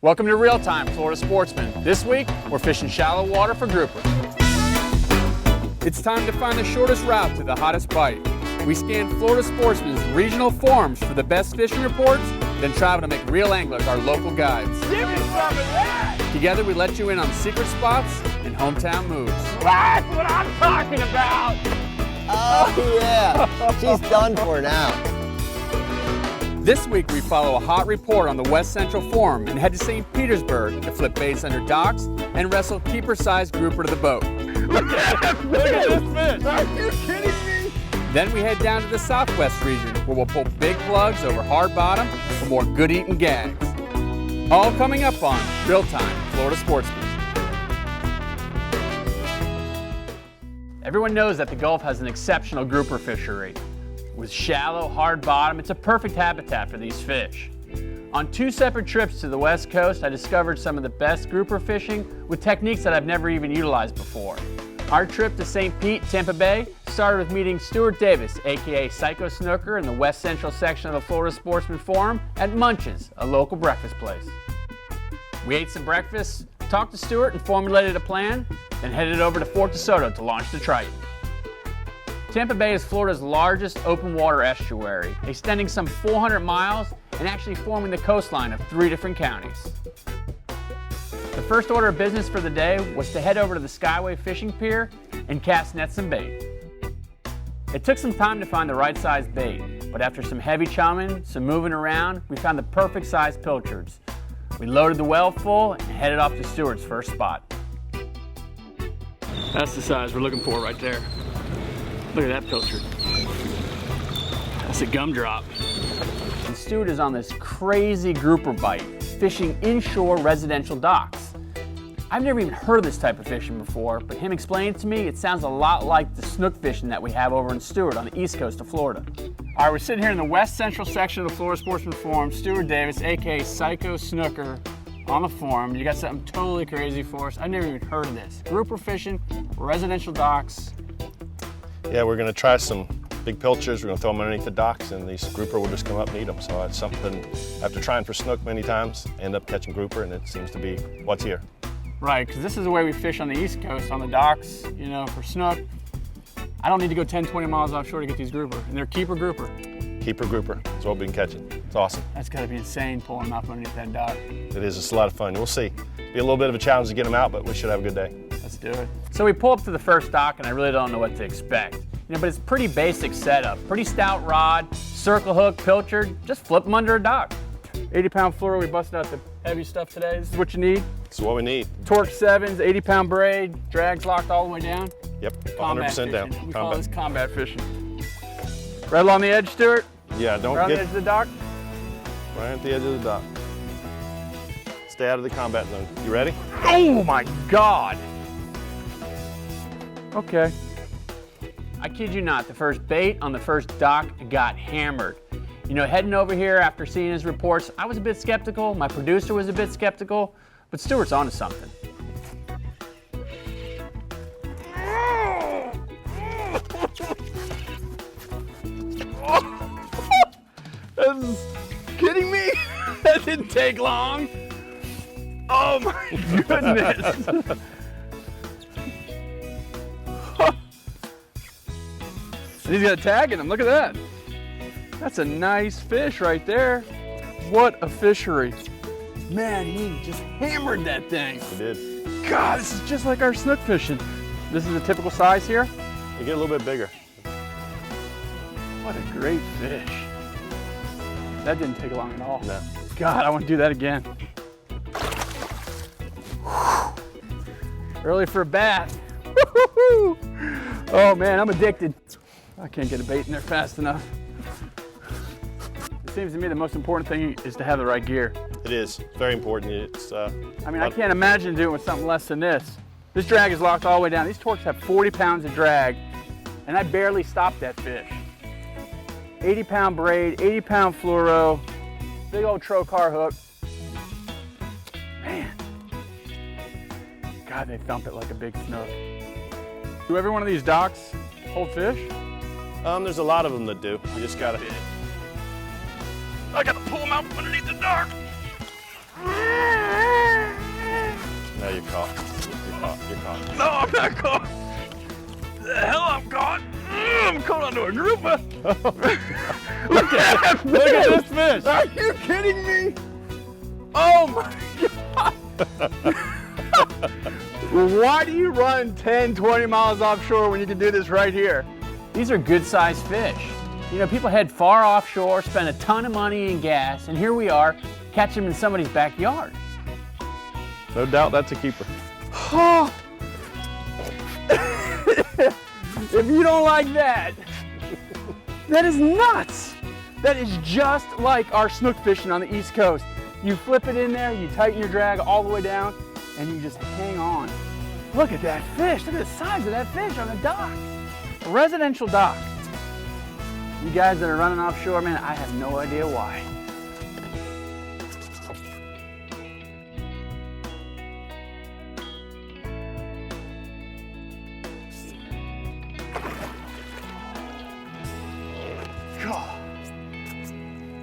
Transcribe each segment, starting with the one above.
Welcome to Real Time, Florida Sportsman. This week, we're fishing shallow water for grouper. It's time to find the shortest route to the hottest bite. We scan Florida Sportsman's regional forums for the best fishing reports, then travel to make real anglers our local guides. Give me some of that! Together, we let you in on secret spots and hometown moves. That's what I'm talking about! Oh yeah, she's done for now. This week, we follow a hot report on the West Central Forum and head to St. Petersburg to flip baits under docks and wrestle keeper-sized grouper to the boat. Look at this fish! Are you kidding me? Then we head down to the Southwest region, where we'll pull big plugs over hard bottom for more good-eating gags. All coming up on Real Time, Florida Sportsman. Everyone knows that the Gulf has an exceptional grouper fishery. With shallow, hard bottom, it's a perfect habitat for these fish. On 2 separate trips to the West Coast, I discovered some of the best grouper fishing with techniques that I've never even utilized before. Our trip to St. Pete, Tampa Bay, started with meeting Stuart Davis, aka Psycho Snooker, in the West Central section of the Florida Sportsman Forum at Munch's, a local breakfast place. We ate some breakfast, talked to Stuart, and formulated a plan, then headed over to Fort DeSoto to launch the Triton. Tampa Bay is Florida's largest open water estuary, extending some 400 miles and actually forming the coastline of 3 different counties. The first order of business for the day was to head over to the Skyway Fishing Pier and cast nets and bait. It took some time to find the right size bait, but after some heavy chumming, some moving around, we found the perfect size pilchards. We loaded the well full and headed off to Stuart's first spot. That's the size we're looking for right there. Look at that pilchard. That's a gumdrop. And Stuart is on this crazy grouper bite, fishing inshore residential docks. I've never even heard of this type of fishing before, but him explaining it to me, it sounds a lot like the snook fishing that we have over in Stuart on the east coast of Florida. All right, we're sitting here in the West Central section of the Florida Sportsman Forum. Stuart Davis, aka Psycho Snooker, on the forum. You got something totally crazy for us. I've never even heard of this. Grouper fishing, residential docks. Yeah, we're going to try some big pilchards. We're going to throw them underneath the docks, and these grouper will just come up and eat them. So it's something, after trying for snook many times, end up catching grouper, and it seems to be what's here. Right, because this is the way we fish on the East Coast, on the docks, you know, for snook. I don't need to go 10, 20 miles offshore to get these grouper, and they're keeper grouper. Keeper grouper is what we've been catching. It's awesome. That's got to be insane pulling them up underneath that dock. It is. It's a lot of fun. We'll see. Be a little bit of a challenge to get them out, but we should have a good day. Let's do it. So we pull up to the first dock, and I really don't know what to expect. You know, but it's pretty basic setup. Pretty stout rod, circle hook, pilchard, just flip them under a dock. 80-pound fluoro, we busted out the heavy stuff today. This is what you need. This is what we need. Torque 7s, 80-pound braid, drags locked all the way down. Yep, 100% Combat down. fishing. We call this combat fishing. Right along the edge, Stuart? Yeah, don't Right on the get edge of the dock? right at the edge of the dock. Stay out of the combat zone. You ready? Oh my God! Okay. I kid you not, the first bait on the first dock got hammered. You know, heading over here after seeing his reports, I was a bit skeptical, my producer was a bit skeptical, but Stuart's onto something. That's kidding me? That didn't take long. Oh my goodness. And he's got a tag in him, look at that. That's a nice fish right there. What a fishery. Man, he just hammered that thing. We did. God, this is just like our snook fishing. This is a typical size here. You get a little bit bigger. What a great fish. That didn't take long at all. No. God, I want to do that again. Early for a bath. Oh man, I'm addicted. I can't get a bait in there fast enough. It seems to me the most important thing is to have the right gear. It is. It's very important. It's. I mean, I can't imagine doing with something less than this. This drag is locked all the way down. These torques have 40 pounds of drag, and I barely stopped that fish. 80-pound braid, 80-pound fluoro, big old trocar hook. Man, God, they thump it like a big snook. Do every one of these docks hold fish? There's a lot of them that do. You just gotta. I gotta pull them out from underneath the dock. No, I'm not caught. The hell I'm caught. I'm caught onto a grouper. Look at this fish. Are you kidding me? Oh my God. Why do you run 10, 20 miles offshore when you can do this right here? These are good-sized fish. You know, people head far offshore, spend a ton of money in gas, and here we are, catching them in somebody's backyard. No doubt that's a keeper. If you don't like that, that is nuts. That is just like our snook fishing on the East Coast. You flip it in there, you tighten your drag all the way down, and you just hang on. Look at that fish. Look at the size of that fish on a dock. A residential dock. You guys that are running offshore, man, I have no idea why.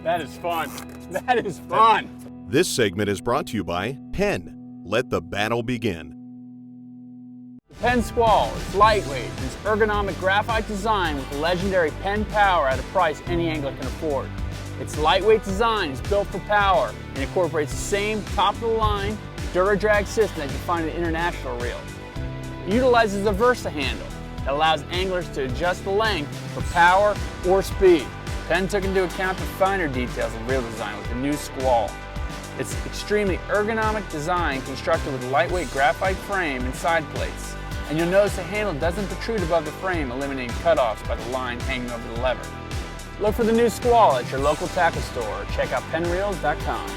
That is fun. That is fun. This segment is brought to you by Penn. Let the battle begin. Penn Squall is lightweight. It's ergonomic graphite design with legendary Penn power at a price any angler can afford. Its lightweight design is built for power and incorporates the same top-of-the-line DuraDrag system that you find in international reels. It utilizes a Versa handle that allows anglers to adjust the length for power or speed. Penn took into account the finer details of reel design with the new Squall. It's extremely ergonomic design constructed with a lightweight graphite frame and side plates. And you'll notice the handle doesn't protrude above the frame, eliminating cutoffs by the line hanging over the lever. Look for the new Squall at your local tackle store or check out pennreels.com.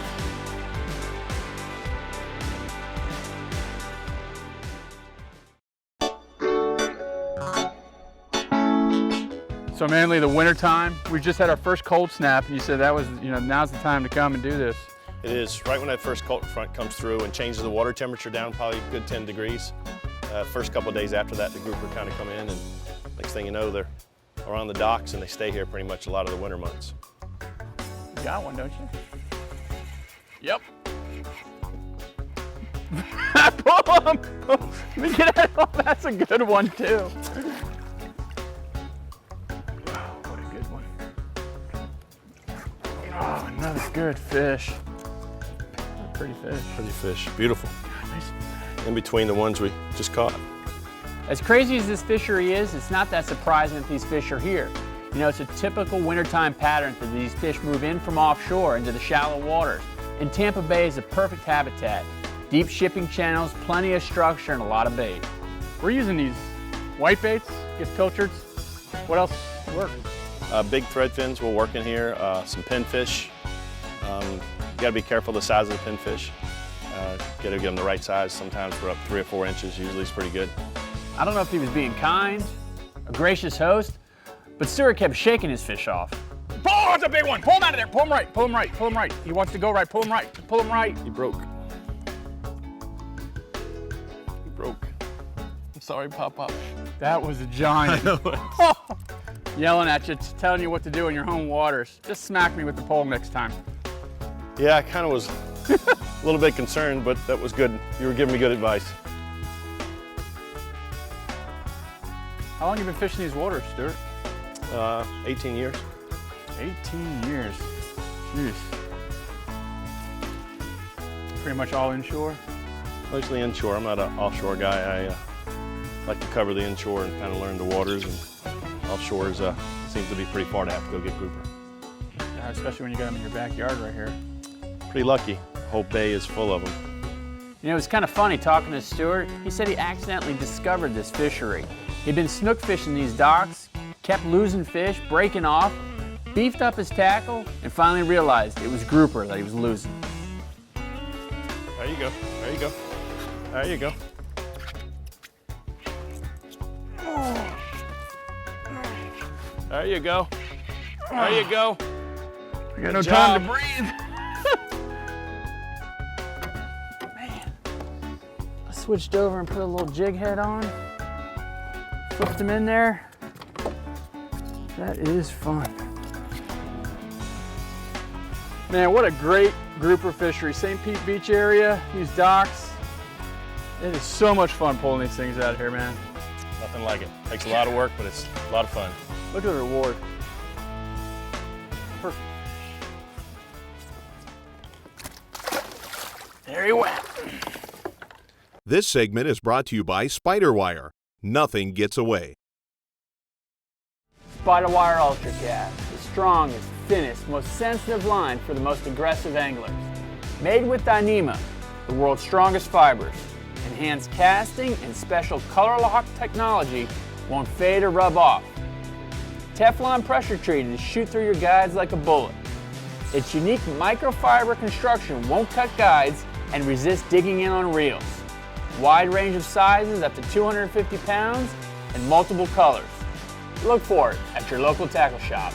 So Manly, the winter time, we just had our first cold snap, and you said that was, now's the time to come and do this. It is right when that first cold front comes through and changes the water temperature down probably a good 10 degrees. First couple of days after that, the grouper kind of come in, and next thing you know, they're on the docks and they stay here pretty much a lot of the winter months. You got one, don't you? Yep. Pull him! Let me get it. Oh, that's a good one too. Wow, what a good one. Oh, another good fish. Pretty fish. Pretty fish, beautiful. Nice. In between the ones we just caught. As crazy as this fishery is, it's not that surprising that these fish are here. You know, it's a typical wintertime pattern that these fish move in from offshore into the shallow waters. And Tampa Bay is a perfect habitat. Deep shipping channels, plenty of structure, and a lot of bait. We're using these white baits, get pilchards. What else works? Big thread fins will work in here, some pinfish. You gotta be careful the size of the pinfish. Gotta get them the right size. Sometimes we're up 3 or 4 inches, usually it's pretty good. I don't know if he was being kind, a gracious host, but Stuart kept shaking his fish off. Oh, it's a big one. Pull him out of there. Pull him right. Pull him right. Pull him right. He wants to go right. Pull him right. Pull him right. He broke. He broke. I'm sorry, Pop-Pop. That was a giant. Yelling at you, telling you what to do in your home waters. Just smack me with the pole next time. Yeah, I kind of was a little bit concerned, but that was good. You were giving me good advice. How long have you been fishing these waters, Stuart? 18 years. 18 years. Jeez. Pretty much all inshore? Mostly inshore. I'm not an offshore guy. I like to cover the inshore and kind of learn the waters, and offshore seems to be pretty far to have to go get grouper. Yeah, especially when you got them in your backyard right here. Pretty lucky. The whole bay is full of them. You know, it was kind of funny talking to Stuart. He said he accidentally discovered this fishery. He'd been snook fishing these docks, kept losing fish, breaking off, beefed up his tackle, and finally realized it was grouper that he was losing. There you go. There you go. There you go. There you go. There you go. We got no time to breathe. Man, I switched over and put a little jig head on, flipped him in there. That is fun. Man, what a great grouper fishery. St. Pete Beach area, these docks. It is so much fun pulling these things out here, man. Nothing like it. Takes a lot of work, but it's a lot of fun. Look at the reward. Perfect. There he went. This segment is brought to you by Spiderwire. Nothing gets away. Spiderwire Ultra Cast, the strongest, thinnest, most sensitive line for the most aggressive anglers. Made with Dyneema, the world's strongest fibers. Enhanced casting and special color lock technology won't fade or rub off. Teflon pressure treated to shoot through your guides like a bullet. Its unique microfiber construction won't cut guides and resist digging in on reels. Wide range of sizes up to 250 pounds and multiple colors. Look for it at your local tackle shop.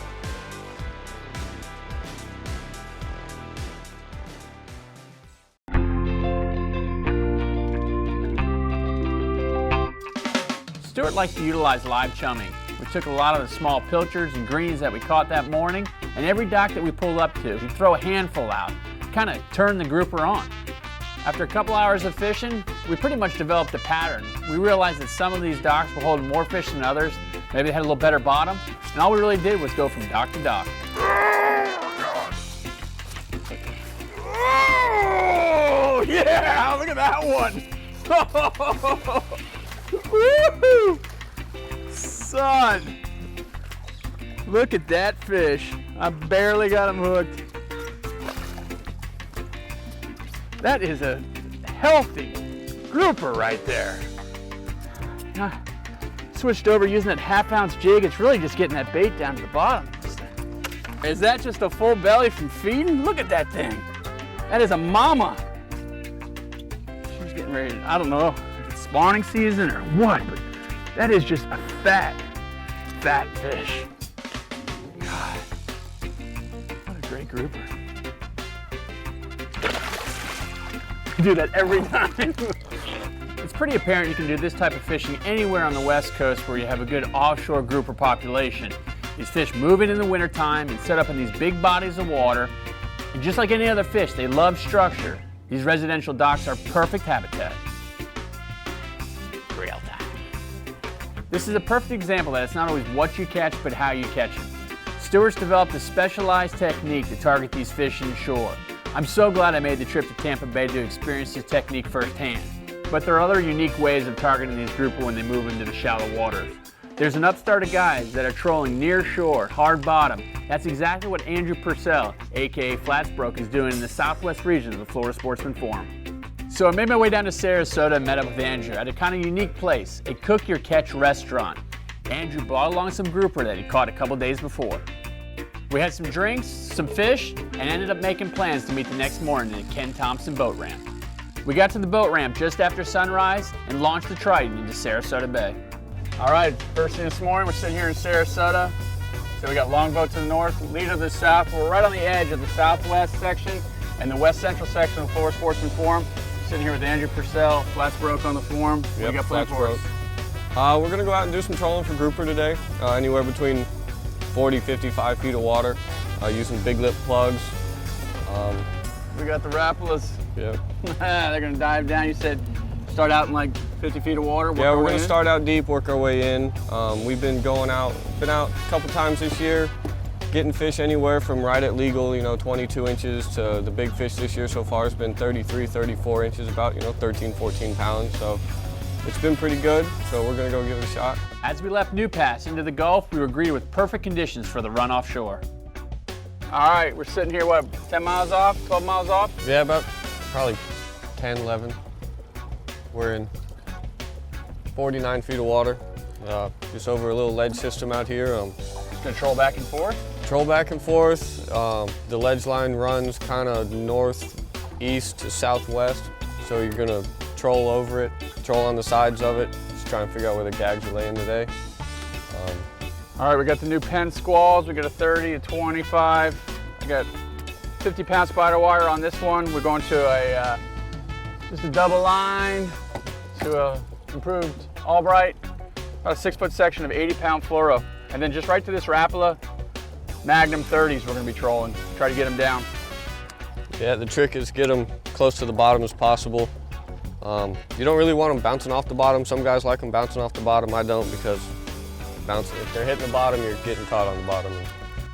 Stuart likes to utilize live chumming. We took a lot of the small pilchards and greens that we caught that morning, and every dock that we pulled up to, we'd throw a handful out, kind of turn the grouper on. After a couple hours of fishing, we pretty much developed a pattern. We realized that some of these docks were holding more fish than others, maybe they had a little better bottom, and all we really did was go from dock to dock. Oh, yeah, look at that one. Woo-hoo! Son, look at that fish. I barely got him hooked. That is a healthy grouper right there. I switched over using that half-ounce jig. It's really just getting that bait down to the bottom. Is that just a full belly from feeding? Look at that thing. That is a mama. She's getting ready to, I don't know if it's spawning season or what, but that is just a fat fish. God, what a great grouper. Do that every time. It's pretty apparent you can do this type of fishing anywhere on the West Coast where you have a good offshore grouper population. These fish move in the wintertime and set up in these big bodies of water. And just like any other fish, they love structure. These residential docks are perfect habitat. Real time. This is a perfect example that it's not always what you catch, but how you catch them. Stuart's developed a specialized technique to target these fish inshore. I'm so glad I made the trip to Tampa Bay to experience this technique firsthand. But there are other unique ways of targeting these grouper when they move into the shallow waters. There's an upstart of guys that are trolling near shore, hard bottom. That's exactly what Andrew Purcell, aka Flatsbroke, is doing in the southwest region of the Florida Sportsman Forum. So I made my way down to Sarasota and met up with Andrew at a kind of unique place, a cook your catch restaurant. Andrew brought along some grouper that he caught a couple days before. We had some drinks, some fish, and ended up making plans to meet the next morning at Ken Thompson boat ramp. We got to the boat ramp just after sunrise and launched the Triton into Sarasota Bay. All right, first thing this morning, we're sitting here in Sarasota. So we got Longboat to the north, Leader to the south. We're right on the edge of the southwest section and the west central section of the Florida Sportsman Forum. Sitting here with Andrew Purcell, Flatsbroke on the forum. What you got planned for us? We're gonna go out and do some trolling for grouper today. Anywhere between 40, 55 feet of water, using big lip plugs. We got the Rapalas. Yeah. They're gonna dive down. You said start out in like 50 feet of water. Yeah, we're gonna start out deep, work our way in. We've been out a couple times this year, getting fish anywhere from right at legal, 22 inches to the big fish this year so far has been 33, 34 inches, about 13, 14 pounds. So it's been pretty good. So we're gonna go give it a shot. As we left New Pass into the Gulf, we were greeted with perfect conditions for the run offshore. All right, we're sitting here, what, 10 miles off, 12 miles off? Yeah, about probably 10, 11. We're in 49 feet of water, just over a little ledge system out here. Just gonna troll back and forth? Troll back and forth. The ledge line runs kind of northeast to southwest, so you're gonna troll over it, troll on the sides of it, just trying to figure out where the gags are laying today. All right, we got the new Penn squalls. We got a 30, a 25. I got 50-pound spider wire on this one. We're going to just a double line to a improved Albright, about a 6-foot section of 80-pound fluoro. And then just right to this Rapala, Magnum 30s we're gonna be trolling, try to get them down. Yeah, the trick is get them close to the bottom as possible. You don't really want them bouncing off the bottom. Some guys like them bouncing off the bottom. I don't, because if they're hitting the bottom, you're getting caught on the bottom.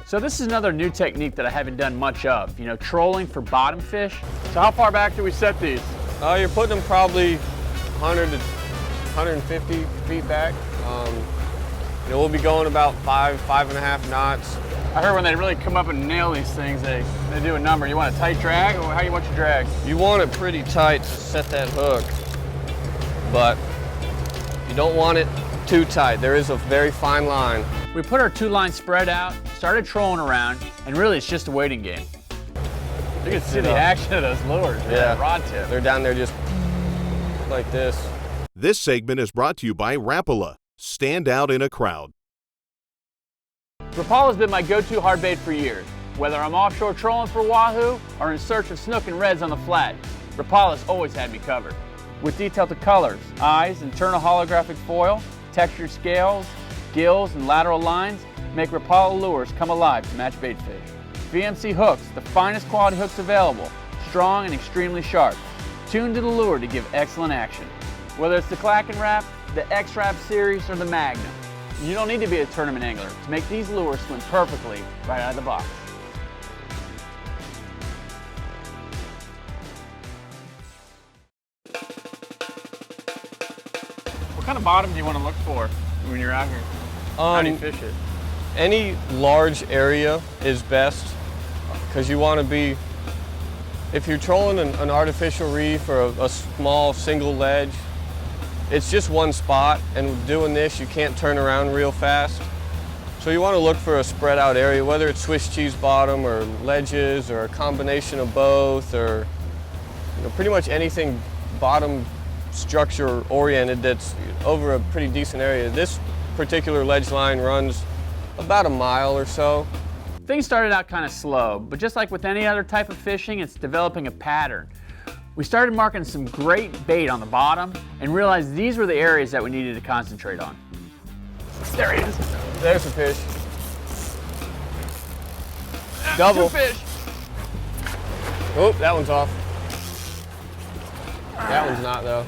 So this is another new technique that I haven't done much of, you know, trolling for bottom fish. So how far back do we set these? You're putting them probably 100 to 150 feet back. You know, we'll be going about 5.5 knots. I heard when they really come up and nail these things, they do a number. You want a tight drag, or how you want your drag? You want it pretty tight to set that hook, but you don't want it too tight. There is a very fine line. We put our 2 lines spread out, started trolling around, and really it's just a waiting game. You can see the action of those lures, yeah. Rod tip. They're down there just like this. This segment is brought to you by Rapala. Stand out in a crowd. Rapala has been my go-to hard bait for years. Whether I'm offshore trolling for wahoo or in search of snook and reds on the flat, Rapala's always had me covered. With detail to colors, eyes, internal holographic foil, textured scales, gills, and lateral lines, make Rapala lures come alive to match bait fish. VMC hooks, the finest quality hooks available, strong and extremely sharp, tuned to the lure to give excellent action. Whether it's the Clack and Wrap, the X-Wrap series, or the Magnum, you don't need to be a tournament angler to make these lures swim perfectly right out of the box. What kind of bottom do you want to look for when you're out here? How do you fish it? Any large area is best, because you want to be, if you're trolling an artificial reef or a small single ledge, it's just one spot, and doing this you can't turn around real fast. So you want to look for a spread out area, whether it's Swiss cheese bottom or ledges or a combination of both, or pretty much anything bottom structure oriented that's over a pretty decent area. This particular ledge line runs about a mile or so. Things started out kind of slow, but just like with any other type of fishing, it's developing a pattern. We started marking some great bait on the bottom and realized these were the areas that we needed to concentrate on. There he is. There's a fish. Double. 2 fish. Oh, that one's off. That one's not, though.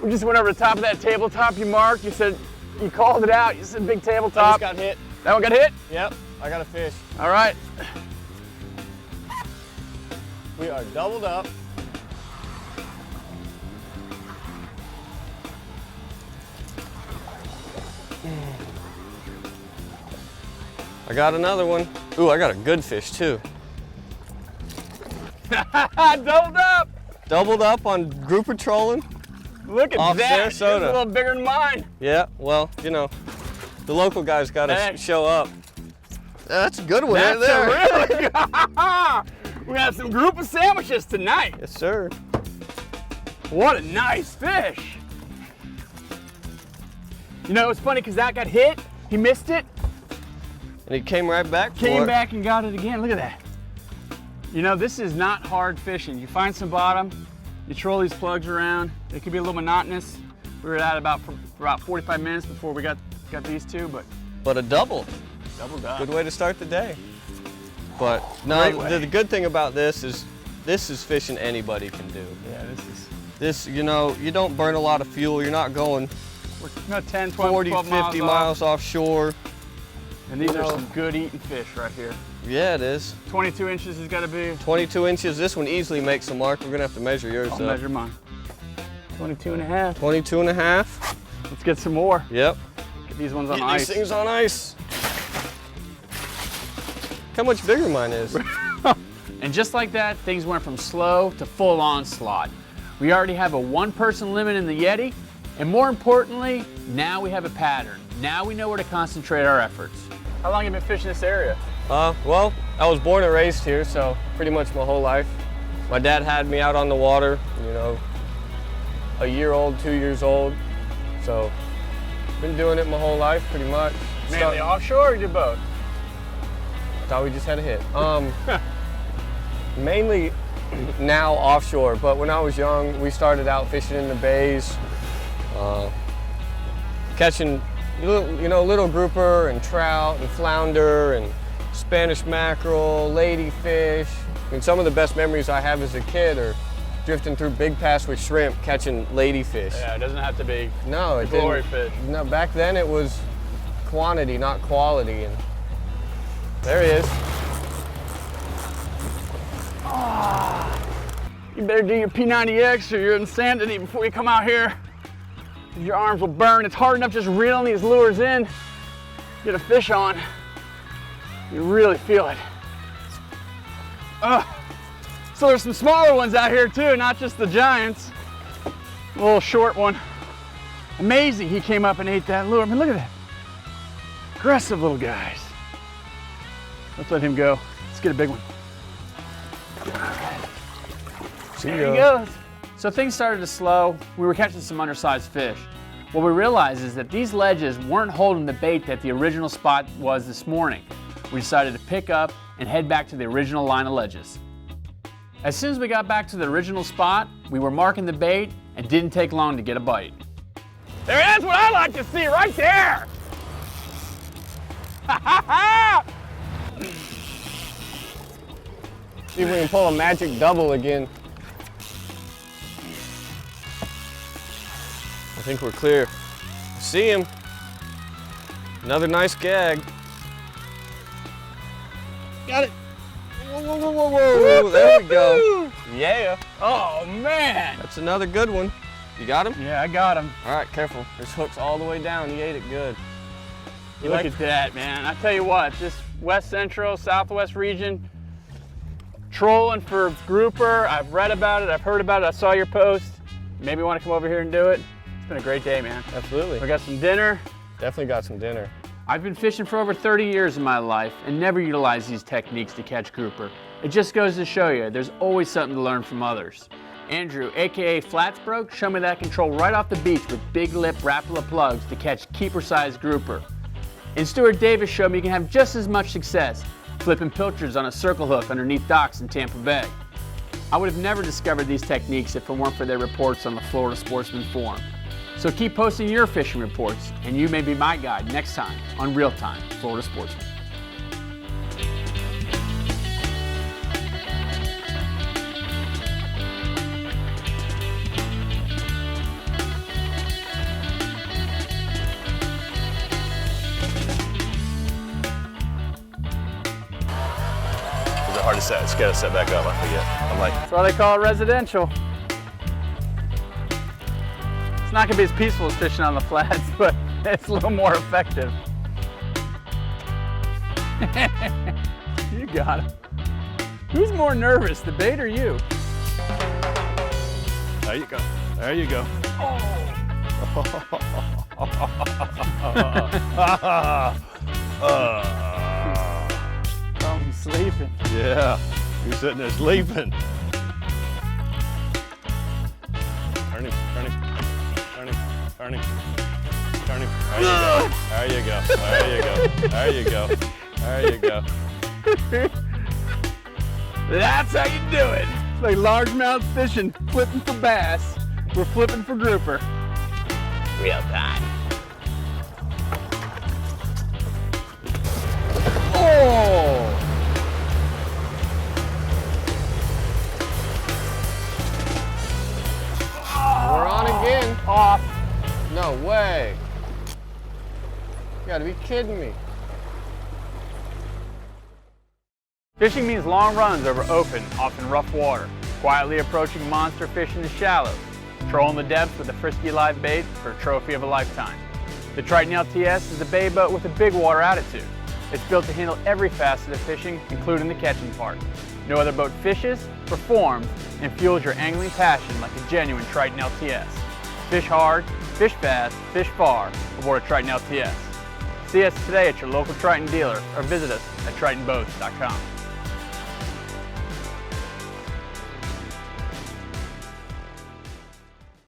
We just went over the top of that tabletop you marked. You said, you called it out. You said big tabletop. I just got hit. That one got hit? Yep, I got a fish. All right. We are doubled up. I got another one. Ooh, I got a good fish too. Doubled up. Doubled up on grouper trolling. Look at Off that. It's a Sarasota. little bigger than mine. Yeah, well, the local guys got to Hey. show up. That's a good one right That's there. a really good. We got some grouper sandwiches tonight. Yes, sir. What a nice fish. You know, it was funny because that got hit. He missed it. And he came right back for Came it. back and got it again. Look at that. You know, this is not hard fishing. You find some bottom, you troll these plugs around. It could be a little monotonous. We were at about for about 45 minutes before we got these two, But a double. doubled up. Good way to start the day. But no, Great way. the good thing about this is fishing anybody can do. Yeah, this is This, you don't burn a lot of fuel. You're not going we're about 10, 12, 40, 12 50 miles miles offshore. off. And these you are know. some good eating fish right here. Yeah, it is. 22 inches has got to be. 22 inches. This one easily makes a mark. We're gonna have to measure yours I'll up. measure mine. 22 and a half. 22 and a half. Let's get some more. Yep. Get these ones on Get ice. these things on ice. Look how much bigger mine is. And just like that, things went from slow to full onslaught. We already have a 1-person limit in the Yeti, and more importantly, now we have a pattern. Now we know where to concentrate our efforts. How long have you been fishing this area? Well, I was born and raised here, so pretty much my whole life. My dad had me out on the water, a year old, 2 years old. So, been doing it my whole life, pretty much. Mainly offshore or you do both? Thought we just had a hit. Mainly now offshore, but when I was young, we started out fishing in the bays, catching little grouper and trout and flounder and Spanish mackerel, ladyfish. I mean, some of the best memories I have as a kid are drifting through Big Pass with shrimp, catching ladyfish. Yeah, it doesn't have to be No, it glory didn't. fish. No, back then it was quantity, not quality. And there he is. You better do your P90X or your insanity before you come out here. Your arms will burn. It's hard enough just reeling these lures in. Get a fish on. You really feel it. So there's some smaller ones out here too, not just the giants. A little short one. Amazing, he came up and ate that lure. I mean, look at that. Aggressive little guys. Let's let him go. Let's get a big one. There he goes. So things started to slow. We were catching some undersized fish. What we realized is that these ledges weren't holding the bait that the original spot was this morning. We decided to pick up and head back to the original line of ledges. As soon as we got back to the original spot, we were marking the bait and didn't take long to get a bite. That's what I like to see right there. See if we can pull a magic double again. I think we're clear. See him. Another nice gag. Got it. Whoa, whoa, whoa, whoa, whoa. There we go. Yeah. Oh man. That's another good one. You got him? Yeah, I got him. All right, careful. There's hooks all the way down. He ate it good. Look at that, man. I tell you what, this West Central, Southwest region, trolling for grouper. I've read about it, I've heard about it, I saw your post. Maybe you want to come over here and do it. It's been a great day, man. Absolutely. We got some dinner. Definitely got some dinner. I've been fishing for over 30 years in my life and never utilized these techniques to catch grouper. It just goes to show you, there's always something to learn from others. Andrew, aka Flatsbroke, showed me that control right off the beach with big lip Rapala plugs to catch keeper-sized grouper. And Stuart Davis showed me you can have just as much success flipping pilchards on a circle hook underneath docks in Tampa Bay. I would have never discovered these techniques if it weren't for their reports on the Florida Sportsman forum. So keep posting your fishing reports, and you may be my guide next time on Real Time Florida Sportsman. Hard to set. It's got to set back up. I forget. I'm like, That's why they call it residential. It's not gonna be as peaceful as fishing on the flats, but it's a little more effective. You got it. Who's more nervous, the bait or you? there you go. There you go. Oh, he's sleeping. Yeah, you're sitting there sleeping. Turn him, turn him, turn him, turn him, turn him. There you go. There you go. There you go. There you go. There you go. That's how you do it. It's like largemouth fishing, flipping for bass. We're flipping for grouper. Real time. Oh! We're on again. Off. No way. You gotta be kidding me. Fishing means long runs over open, often rough water, quietly approaching monster fish in the shallows, trolling the depths with a frisky live bait for a trophy of a lifetime. The Triton LTS is a bay boat with a big water attitude. It's built to handle every facet of fishing, including the catching part. No other boat fishes, performs, and fuels your angling passion like a genuine Triton LTS. Fish hard, fish fast, fish far aboard a Triton LTS. See us today at your local Triton dealer or visit us at tritonboats.com.